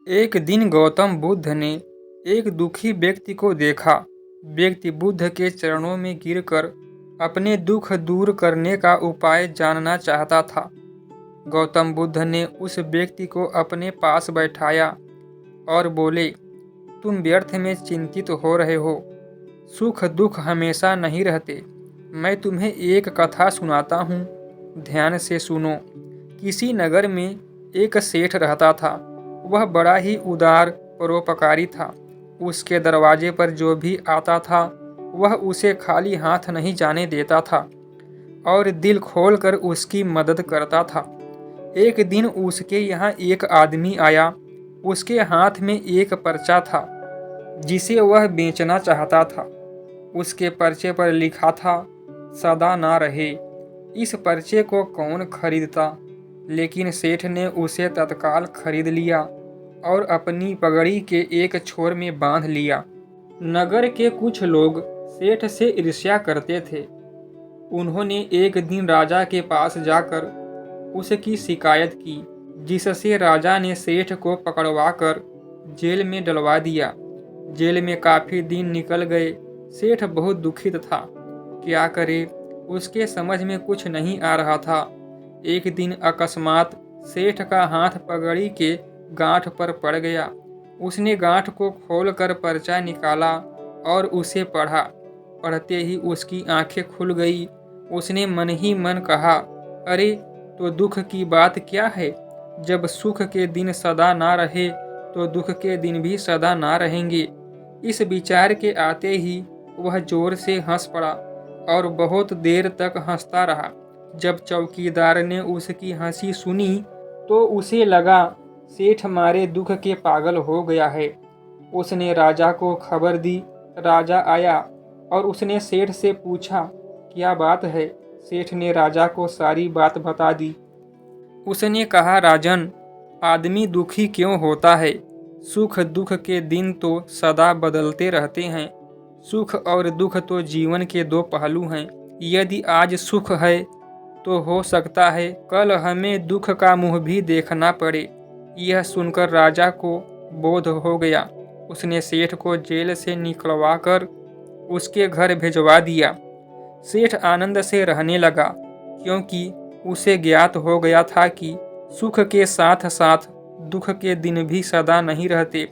एक दिन गौतम बुद्ध ने एक दुखी व्यक्ति को देखा। व्यक्ति बुद्ध के चरणों में गिरकर अपने दुख दूर करने का उपाय जानना चाहता था। गौतम बुद्ध ने उस व्यक्ति को अपने पास बैठाया और बोले, तुम व्यर्थ में चिंतित हो रहे हो। सुख दुख हमेशा नहीं रहते। मैं तुम्हें एक कथा सुनाता हूँ, ध्यान से सुनो। किसी नगर में एक सेठ रहता था। वह बड़ा ही उदार परोपकारी था। उसके दरवाजे पर जो भी आता था वह उसे खाली हाथ नहीं जाने देता था और दिल खोलकर उसकी मदद करता था। एक दिन उसके यहाँ एक आदमी आया। उसके हाथ में एक पर्चा था जिसे वह बेचना चाहता था। उसके पर्चे पर लिखा था, सदा ना रहे। इस पर्चे को कौन खरीदता, लेकिन सेठ ने उसे तत्काल खरीद लिया और अपनी पगड़ी के एक छोर में बांध लिया। नगर के कुछ लोग सेठ से ईर्ष्या करते थे। उन्होंने एक दिन राजा के पास जाकर उसकी शिकायत की, जिससे राजा ने सेठ को पकड़वाकर जेल में डलवा दिया। जेल में काफी दिन निकल गए। सेठ बहुत दुखित था। क्या करे, उसके समझ में कुछ नहीं आ रहा था। एक दिन अकस्मात सेठ का हाथ पगड़ी के गांठ पर पड़ गया। उसने गांठ को खोलकर पर्चा निकाला और उसे पढ़ा। पढ़ते ही उसकी आंखें खुल गई। उसने मन ही मन कहा, अरे तो दुख की बात क्या है। जब सुख के दिन सदा ना रहे तो दुख के दिन भी सदा ना रहेंगे। इस विचार के आते ही वह जोर से हंस पड़ा और बहुत देर तक हंसता रहा। जब चौकीदार ने उसकी हंसी सुनी तो उसे लगा सेठ मारे दुख के पागल हो गया है। उसने राजा को खबर दी। राजा आया और उसने सेठ से पूछा, क्या बात है। सेठ ने राजा को सारी बात बता दी। उसने कहा, राजन, आदमी दुखी क्यों होता है। सुख दुख के दिन तो सदा बदलते रहते हैं। सुख और दुख तो जीवन के दो पहलू हैं। यदि आज सुख है तो हो सकता है कल हमें दुख का मुंह भी देखना पड़े। यह सुनकर राजा को बोध हो गया। उसने सेठ को जेल से निकलवाकर उसके घर भिजवा दिया। सेठ आनंद से रहने लगा, क्योंकि उसे ज्ञात हो गया था कि सुख के साथ साथ दुख के दिन भी सदा नहीं रहते।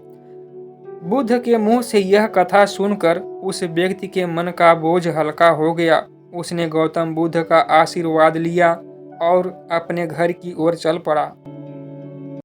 बुद्ध के मुंह से यह कथा सुनकर उस व्यक्ति के मन का बोझ हल्का हो गया। उसने गौतम बुद्ध का आशीर्वाद लिया और अपने घर की ओर चल पड़ा।